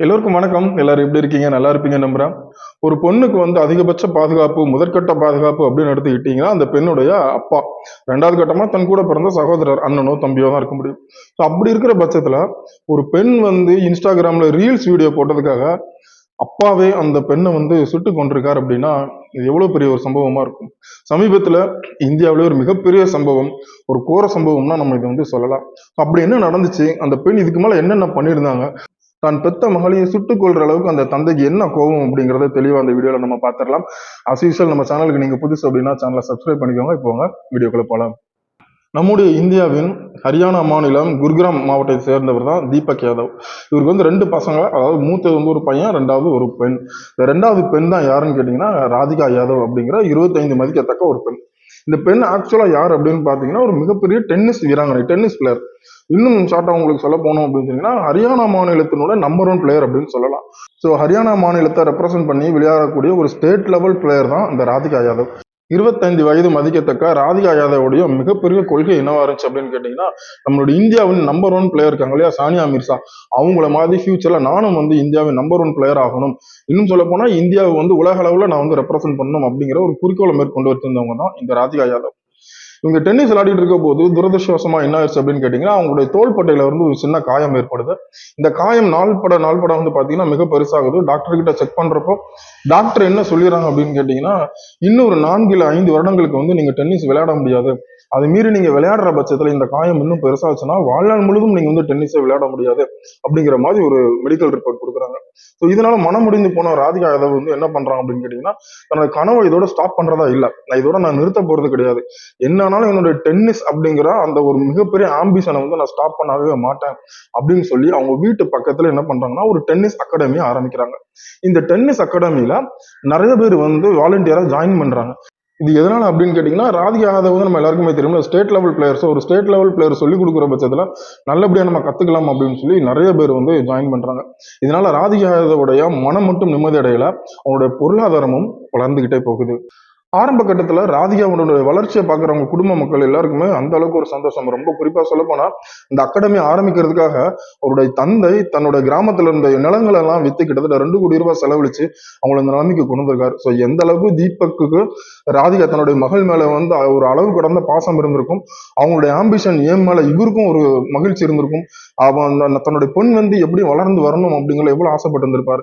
எல்லோருக்கும் வணக்கம். எல்லாரும் எப்படி இருக்கீங்க? நல்லா இருப்பீங்க நம்புறேன். ஒரு பொண்ணுக்கு அதிகபட்ச பாதுகாப்பு, முதற்கட்ட பாதுகாப்பு அப்படின்னு எடுத்துக்கிட்டீங்கன்னா, அந்த பெண்ணுடைய அப்பா. 2வது கட்டமா தன் கூட பிறந்த சகோதரர், அண்ணனோ, தம்பியோ தான் இருக்க முடியும். ஸோ அப்படி இருக்கிற பட்சத்துல, ஒரு பெண் Instagramல ரீல்ஸ் வீடியோ போட்டதுக்காக, அப்பாவே அந்த பெண்ணை சுட்டுக் கொண்டிருக்கார் அப்படின்னா, இது எவ்வளவு பெரிய ஒரு சம்பவமா இருக்கும். சமீபத்துல இந்தியாவிலே ஒரு மிகப்பெரிய சம்பவம், ஒரு கோர சம்பவம்னா நம்ம இதை சொல்லலாம். அப்படி என்ன நடந்துச்சு? அந்த பெண் இதுக்கு மேல என்னென்ன பண்ணியிருந்தாங்க? தான் பெத்த மகளையே சுட்டுக் கொள்ற அளவுக்கு அந்த தந்தைக்கு என்ன கோவம் அப்படிங்கறத தெளிவா அந்த வீடியோல நம்ம பாத்திரலாம். அஸ் யூசுவல் நம்ம சேனலுக்கு நீங்க புதுசு அப்படின்னா சேனலை சப்ஸ்கிரைப் பண்ணிக்கோங்க. இப்போ வீடியோக்குள்ள போலாம். நம்முடைய இந்தியாவின் ஹரியானா மாநிலம் குர்கிராம் மாவட்டத்தை சேர்ந்தவர் தான் தீபக் யாதவ். இவருக்கு 2 பசங்க, அதாவது மூத்தது ஒரு பையன், 2வது ஒரு பெண். இந்த 2வது பெண் தான் யாருன்னு கேட்டீங்கன்னா ராதிகா யாதவ் அப்படிங்கிற 25 மதிக்கத்தக்க ஒரு பெண். இந்த பெண் ஆக்சுவலா யார் அப்படின்னு பாத்தீங்கன்னா ஒரு மிகப்பெரிய டென்னிஸ் வீராங்கனை, டென்னிஸ் பிளேயர். இன்னும் ஷார்ட்டா உங்களுக்கு சொல்ல போனோம் அப்படின்னு சொன்னீங்கன்னா ஹரியானா மாநிலத்தினோட நம்பர் 1 பிளேயர் அப்படின்னு சொல்லலாம். ஸோ ஹரியானா மாநிலத்தை ரெப்ரசென்ட் பண்ணி விளையாடக்கூடிய ஒரு ஸ்டேட் லெவல் பிளேயர் தான் இந்த ராதிகா யாதவ். 25 வயது மதிக்கத்தக்க ராதிகா யாதவுடைய மிகப்பெரிய கொள்கை என்னவா இருந்துச்சு அப்படின்னு கேட்டீங்கன்னா, நம்மளுடைய இந்தியாவின் நம்பர் 1 பிளேயர் இருக்காங்க இல்லையா, சானியா மிர்சா. அவங்கள மாதிரி ஃபியூச்சர்ல நானும் இந்தியாவின் நம்பர் 1 பிளேயர் ஆகணும், இன்னும் சொல்ல போனா இந்தியாவை உலக அளவுல நான் ரெப்ரசென்ட் பண்ணணும் அப்படிங்கிற ஒரு குறிக்கோளை மேற்கொண்டு வச்சிருந்தவங்க தான் இந்த ராதிகா யாதவ். இவங்க டென்னிஸ் விளையாடிட்டு இருக்க போது துரதிருஷ்டவசமா என்ன ஆயிடுச்சு அப்படின்னு கேட்டீங்கன்னா, அவங்களுடைய தோள்பட்டையில ஒரு சின்ன காயம் ஏற்படுது. இந்த காயம் நாள்பட பாத்தீங்கன்னா மிக பெருசாகுது. டாக்டர் கிட்ட செக் பண்றப்போ டாக்டர் என்ன சொல்லிடுறாங்க அப்படின்னு கேட்டீங்கன்னா, இன்னும் ஒரு 4 இல்ல 5 வருடங்களுக்கு நீங்க டென்னிஸ் விளையாட முடியாது. அது மீறி நீங்க விளையாடுற பட்சத்துல இந்த காயம் இன்னும் பெருசாச்சுன்னா வாழ்நாள் முழுதும் நீங்க டென்னிஸை விளையாட முடியாது அப்படிங்கிற மாதிரி ஒரு மெடிக்கல் ரிப்போர்ட் கொடுக்குறாங்க. ஸோ இதனால மனம் முடிந்து போன ராதிகா யாதவ் என்ன பண்றாங்க அப்படின்னு கேட்டீங்கன்னா, தன்னோட கனவை இதோட ஸ்டாப் பண்றதா இல்ல, இதோட நான் நிறுத்த போறது கிடையாது, என்னாலும் என்னுடைய டென்னிஸ் அப்படிங்கிற அந்த ஒரு மிகப்பெரிய ஆம்பிஷனை நான் ஸ்டாப் பண்ணவே மாட்டேன் அப்படின்னு சொல்லி அவங்க வீட்டு பக்கத்துல என்ன பண்றாங்கன்னா ஒரு டென்னிஸ் அகாடமியை ஆரம்பிக்கிறாங்க. இந்த டென்னிஸ் அகாடமியில நிறைய பேர் வாலண்டியரா ஜாயின் பண்றாங்க. இது எதனால அப்படின்னு கேட்டீங்கன்னா, ராதிகா யாதவ் நம்ம எல்லாருக்குமே தெரியும், ஸ்டேட் லெவல் பிளேயர்ஸ். ஒரு ஸ்டேட் லெவல் பிளேயர் சொல்லி கொடுக்குற பட்சத்துல நல்லபடியா நம்ம கத்துக்கலாம் அப்படின்னு சொல்லி நிறைய பேர் ஜாயின் பண்றாங்க. இதனால ராதிகா யாதவுடைய மனம் மட்டும் நிம்மதி அடையல, அவங்களுடைய பொருளாதாரமும் வளர்ந்துகிட்டே போகுது. ஆரம்ப கட்டத்துல ராதிகாவுடைய வளர்ச்சியை பாக்குறவங்க குடும்ப மக்கள் எல்லாருக்குமே அந்த அளவுக்கு ஒரு சந்தோஷம். ரொம்ப குறிப்பா சொல்ல போனா இந்த அகாடமி ஆரம்பிக்கிறதுக்காக அவருடைய தந்தை தன்னோட கிராமத்துல இருந்த நிலங்களை எல்லாம் வித்து கிட்டத்தட்ட 2 கோடி ரூபாய் செலவழிச்சு அவங்களை இந்த நிலைமைக்கு கொண்டு வந்திருக்காரு. ஸோ எந்த அளவுக்கு தீபக்கு ராதிகா தன்னுடைய மகள் மேல ஒரு அளவு கடந்த பாசம் இருந்திருக்கும், அவங்களுடைய ஆம்பிஷன் ஏன் மேல இவருக்கும் ஒரு மகிழ்ச்சி இருந்திருக்கும், அவன் தன்னுடைய பெண் எப்படி வளர்ந்து வரணும் அப்படிங்கிற எவ்வளவு ஆசைப்பட்டு இருந்திருப்பாரு.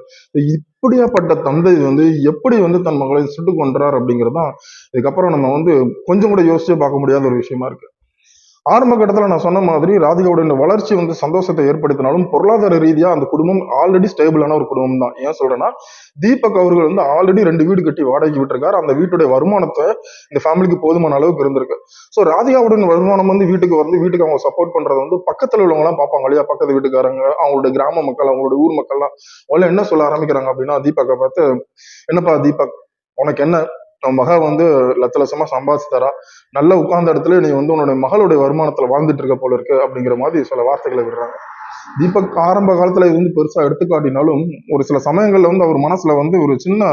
இப்படியாப்பட்ட தந்தை எப்படி தன் மகளை சுட்டுக் கொன்றார் அப்படிங்கிறதான் இதுக்கப்புறம் நம்ம கொஞ்சம் கூட யோசிச்சே பார்க்க முடியாத ஒரு விஷயமா இருக்கு. ஆரம்ப கட்டத்துல நான் சொன்ன மாதிரி ராதிகாவுடைய வளர்ச்சி சந்தோஷத்தை ஏற்படுத்தினாலும் பொருளாதார ரீதியா அந்த குடும்பம் ஆல்ரெடி ஸ்டேபிளான ஒரு குடும்பம் தான். ஏன் சொல்றேன்னா, தீபக் அவர்கள் ஆல்ரெடி 2 வீடு கட்டி வாடகைக்கு விட்டுருக்காரு. அந்த வீட்டுடைய வருமானத்தை இந்த ஃபேமிலிக்கு போதுமான அளவுக்கு இருந்திருக்கு. ஸோ ராதிகாவுடைய வருமானம் வீட்டுக்கு அவங்க சப்போர்ட் பண்றது பக்கத்துல உள்ளவங்க எல்லாம் பார்ப்பாங்க இல்லையா, பக்கத்து வீட்டுக்காரங்க, அவங்களுடைய கிராம மக்கள், அவங்களுடைய ஊர் மக்கள்லாம் முதல்ல என்ன சொல்ல ஆரம்பிக்கிறாங்க அப்படின்னா, தீபக்கை பார்த்து, என்னப்பா தீபக், உனக்கு என்ன, உன் மக லட்ச லட்சமா சம்பாதிச்சு தரா, நல்ல உட்கார்ந்த இடத்துல நீ உன்னுடைய மகளுடைய வருமானத்துல வாழ்ந்துட்டு இருக்க போல இருக்கு அப்படிங்கிற மாதிரி சில வார்த்தைகளை விடுறாங்க. தீபக் ஆரம்ப காலத்துல பெருசா எடுத்துக்காட்டினாலும் ஒரு சில சமயங்கள்ல அவர் மனசுல ஒரு சின்ன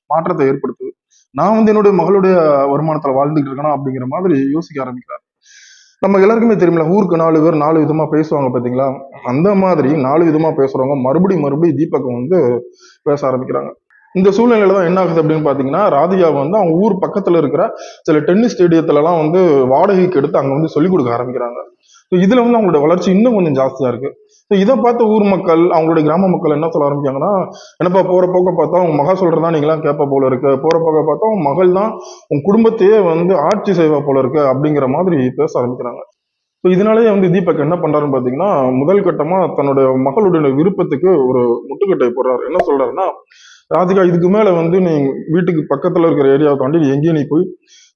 மாற்றத்தை ஏற்படுத்துது. நான் என்னுடைய மகளுடைய வருமானத்துல வாழ்ந்துட்டு இருக்கணும் அப்படிங்கிற மாதிரி யோசிக்க ஆரம்பிக்கிறார். நம்ம எல்லாருக்குமே தெரியுமில்ல, ஊருக்கு 4 பேர் 4 விதமா பேசுவாங்க பாத்தீங்களா, அந்த மாதிரி 4 விதமா பேசுறவங்க மறுபடியும் தீபக் பேச ஆரம்பிக்கிறாங்க. இந்த சூழ்நிலையில தான் என்ன ஆகுது அப்படின்னு பாத்தீங்கன்னா, ராதிகா அவங்க ஊர் பக்கத்துல இருக்கிற சில டென்னிஸ் ஸ்டேடியத்துல எல்லாம் வாடகைக்கு எடுத்து அங்க சொல்லிக் கொடுக்க ஆரம்பிக்கிறாங்க. ஸோ இதுல அவங்களோட வளர்ச்சி இன்னும் கொஞ்சம் ஜாஸ்தியா இருக்கு. ஸோ இதை பார்த்த ஊர் மக்கள், அவங்களுடைய கிராம மக்கள் என்ன சொல்ல ஆரம்பிக்காங்கன்னா, என்னப்பா போற போக்க பார்த்தா உங்க மக சொல்றதா நீங்களாம் கேட்ப போல இருக்கு, போற போக்க பார்த்தா உங்க மகள் தான் உங்க குடும்பத்தையே ஆட்சி செய்வா போல இருக்கு அப்படிங்கிற மாதிரி பேச ஆரம்பிக்கிறாங்க. ஸோ இதனாலேயே தீபக் என்ன பண்றாருன்னு பாத்தீங்கன்னா, முதல் கட்டமா தன்னுடைய மகளுடைய விருப்பத்துக்கு ஒரு முட்டுக்கட்டை போடுறாரு. என்ன சொல்றாருன்னா, ராதிகா இதுக்கு மேல நீ வீட்டுக்கு பக்கத்துல இருக்கிற ஏரியாவை தாண்டி எங்கேயும் நீ போய்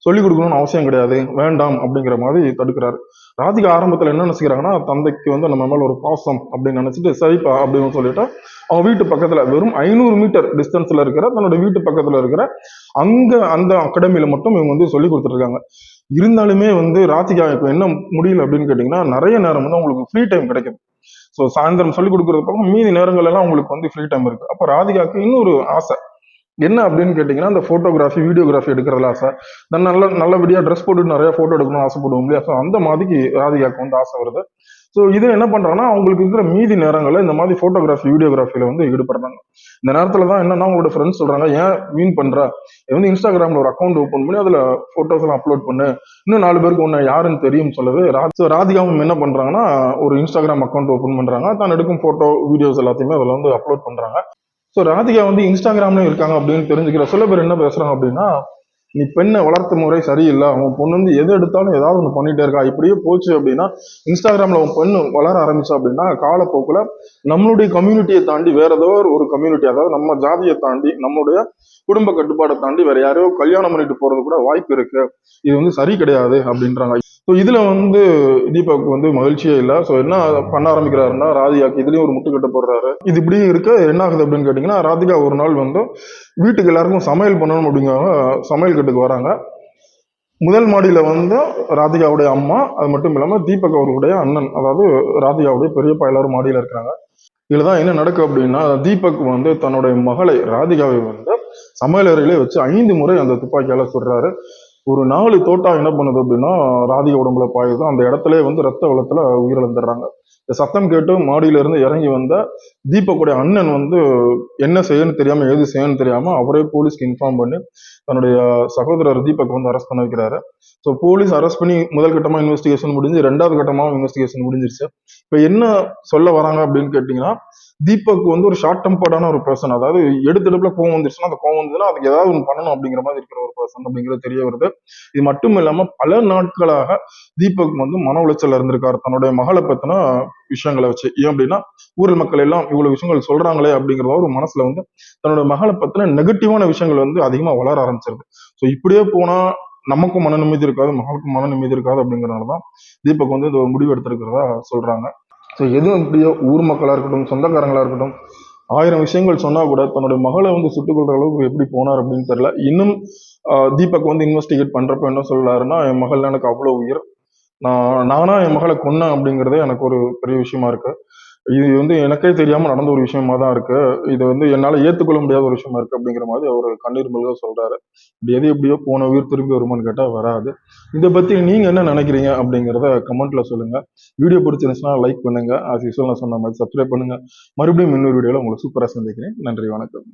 சொல்லிக் கொடுக்கணும்னு அவசியம் கிடையாது, வேண்டாம் அப்படிங்கிற மாதிரி தடுக்கிறாரு. ராதிகா ஆரம்பத்துல என்ன நினைச்சுக்கிறாங்கன்னா, தந்தைக்கு நம்ம மேல ஒரு பாசம் அப்படின்னு நினைச்சிட்டு சரிப்பா அப்படின்னு சொல்லிட்டு அவங்க வீட்டு பக்கத்துல வெறும் 500 மீட்டர் டிஸ்டன்ஸ்ல இருக்கிற தன்னோட வீட்டு பக்கத்துல இருக்கிற அந்த அகாடமியில மட்டும் இவங்க சொல்லி கொடுத்துட்டு இருக்காங்க. இருந்தாலுமே ராதிகா இப்ப என்ன முடியல அப்படின்னு கேட்டீங்கன்னா, நிறைய நேரம் உங்களுக்கு ஃப்ரீ டைம் கிடைக்குது. ஸோ சாயந்தரம் சொல்லிக் கொடுக்கறது பக்கம் மீதி நேரங்கள் எல்லாம் உங்களுக்கு ஃப்ரீ டைம் இருக்கு. அப்ப ராதிகாக்கு இன்னொரு ஆசை என்ன அப்படின்னு கேட்டீங்கன்னா, அந்த போட்டோகிராஃபி வீடியோகிராஃபி எடுக்கிறதுல ஆசை. நல்லபடியா ட்ரெஸ் போட்டு நிறைய போட்டோ எடுக்கணும்னு ஆசைப்படுவோம் இல்லையா, ஸோ அந்த மாதிரிக்கு ராதிகாக்கு ஆசை வருது. ஸோ இது என்ன பண்றாங்கன்னா அவங்களுக்கு இருக்கிற மீதி நேரங்களில் இந்த மாதிரி போட்டோகிராஃபி வீடியோகிராஃபில வந்து ஈடுபடுறாங்க. இந்த நேரத்துல தான் என்னன்னா உங்களோட ஃப்ரெண்ட்ஸ் சொல்றாங்க, ஏன் வீண் பண்ற, வந்து இன்ஸ்டாகிராம்ல ஒரு அக்கௌண்ட் ஓப்பன் பண்ணி அதுல போட்டோஸ் எல்லாம் அப்லோட் பண்ணு, இன்னும் 4 பேருக்கு உன்னை யாருன்னு தெரியும் சொல்லவே ராதிகாவும் என்ன பண்றாங்கன்னா ஒரு இன்ஸ்டாகிராம் அக்கௌண்ட் ஓப்பன் பண்றாங்க, தான் எடுக்கும் போட்டோ வீடியோஸ் எல்லாத்தையுமே அதுல வந்து அப்லோட் பண்றாங்க. ஸோ ராதிகா வந்து இன்ஸ்டாகிராம்ல இருக்காங்க அப்படின்னு தெரிஞ்சுக்கிற சில பேர் என்ன பேசுறாங்க அப்படின்னா, நீ பெண்ணை வளர்த்த முறை சரியில்லை, அவன் பொண்ணு வந்து எது எடுத்தாலும் ஏதாவது ஒன்று பண்ணிட்டே இருக்கா, இப்படியே போச்சு அப்படின்னா இன்ஸ்டாகிராம்ல அவன் பெண்ணு வளர ஆரம்பிச்சா அப்படின்னா காலப்போக்கில் நம்மளுடைய கம்யூனிட்டியை தாண்டி வேற ஏதோ ஒரு கம்யூனிட்டி, அதாவது நம்ம ஜாதியை தாண்டி நம்மளுடைய குடும்ப கட்டுப்பாடை தாண்டி வேற யாரையோ கல்யாணம் பண்ணிட்டு போறது கூட வாய்ப்பு இருக்கு, இது வந்து சரி கிடையாது அப்படின்றாங்க. ஸோ இதுல வந்து தீபக் வந்து மகிழ்ச்சியே இல்லை. ஸோ என்ன பண்ண ஆரம்பிக்கிறாருன்னா ராதிகாக்கு இதுலயும் ஒரு முட்டுக்கட்டை போடுறாரு. இது இப்படி இருக்க என்ன ஆகுது அப்படின்னு கேட்டீங்கன்னா, ராதிகா ஒரு நாள் வந்து வீட்டுக்கு எல்லாருக்கும் சமையல் பண்ணணும் அப்படிங்கிற சமையல் கட்டுக்கு வராங்க. முதல் மாடியில வந்து ராதிகாவுடைய அம்மா, அது மட்டும் இல்லாம தீபக் அவர்களுடைய அண்ணன், அதாவது ராதிகாவுடைய பெரியப்பா எல்லாரும் மாடியில இருக்கிறாங்க. இதுலதான் என்ன நடக்கும் அப்படின்னா, தீபக் வந்து தன்னுடைய மகளை ராதிகாவை வந்து சமையல் அறையிலே வச்சு 5 முறை அந்த துப்பாக்கியால சுடுறாரு. ஒரு 4 தோட்டா என்ன பண்ணுது அப்படின்னா ராதிகா உடம்புல பாயுது. அந்த இடத்துல வந்து ரத்த வெள்ளத்துல உயிரிழந்துடுறாங்க. இந்த சத்தம் கேட்டு மாடியில இருந்து இறங்கி வந்த தீபக்குடைய அண்ணன் வந்து என்ன செய்யணும்னு தெரியாம ஏது செய்யணும்னு தெரியாம அவரே போலீஸ்க்கு இன்ஃபார்ம் பண்ணி தன்னுடைய சகோதரர் தீபக் வந்து அரெஸ்ட் பண்ண வைக்கிறாரு. ஸோ போலீஸ் அரெஸ்ட் பண்ணி முதல் கட்டமா இன்வெஸ்டிகேஷன் முடிஞ்சு, 2வது கட்டமாவும் இன்வெஸ்டிகேஷன் முடிஞ்சிருச்சு. இப்ப என்ன சொல்ல வராங்க அப்படின்னு கேட்டீங்கன்னா, தீபக் வந்து ஒரு ஷார்ட் டெம்பர்டான ஒரு பர்சன், அதாவது எடுத்தெடுப்புல கோவம் வந்துருச்சுன்னா அந்த கோவம் வந்ததுன்னா அதுக்கு ஏதாவது ஒன்று பண்ணணும் அப்படிங்கிற மாதிரி இருக்கிற ஒரு பர்சன் அப்படிங்கிறது தெரிய வருது. இது மட்டும் இல்லாம பல நாட்களாக தீபக் வந்து மன உளைச்சல் இருந்திருக்காரு தன்னுடைய மகளை பத்தின விஷயங்களை வச்சு. ஏன் அப்படின்னா ஊரில் மக்கள் எல்லாம் இவ்வளவு விஷயங்கள் சொல்றாங்களே அப்படிங்கிறத ஒரு மனசுல வந்து தன்னோட மகளை பத்தின நெகட்டிவான விஷயங்கள் வந்து அதிகமா வளர ஆரம்பிச்சிருது. ஸோ இப்படியே போனா நமக்கும் மன நிம்மதி இருக்காது, மகளுக்கும் மன நிம்மதி இருக்காது, அப்படிங்கறதுனாலதான் தீபக் வந்து இது முடிவு எடுத்திருக்கிறதா சொல்றாங்க. ஸோ எதுவும் எப்படியோ ஊர் மக்களா இருக்கட்டும், சொந்தக்காரங்களா இருக்கட்டும், 1000 விஷயங்கள் சொன்னா கூட தன்னுடைய மகளை வந்து சுட்டுக் கொள்ற அளவுக்கு எப்படி போனார் அப்படின்னு தெரியல. இன்னும் தீபக் வந்து இன்வெஸ்டிகேட் பண்றப்ப என்ன சொல்றாருன்னா, என் மகள் எனக்கு அவ்வளவு உயிர், நானா என் மகளை கொன்னேன் அப்படிங்கறதே எனக்கு ஒரு பெரிய விஷயமா இருக்கு, இது வந்து எனக்கே தெரியாம நடந்த ஒரு விஷயமா தான் இருக்கு, இது வந்து என்னால ஏத்துக்கொள்ள முடியாத ஒரு விஷயமா இருக்கு அப்படிங்கிற மாதிரி அவர் கண்ணீர் மல்க சொல்றாரு. எது எப்படியோ போன உயிர் திரும்பி வருமான்னு கேட்டா வராது. இதை பத்தி நீங்க என்ன நினைக்கிறீங்க அப்படிங்கிறத கமெண்ட்ல சொல்லுங்க. வீடியோ பிடிச்சிருந்துச்சுன்னா லைக் பண்ணுங்க. ஆஸ் யூசுவல் நான் சொன்ன மாதிரி சப்ஸ்கிரைப் பண்ணுங்க. மறுபடியும் இன்னொரு வீடியோல உங்களை சூப்பரா சந்திக்கிறேன். நன்றி, வணக்கம்.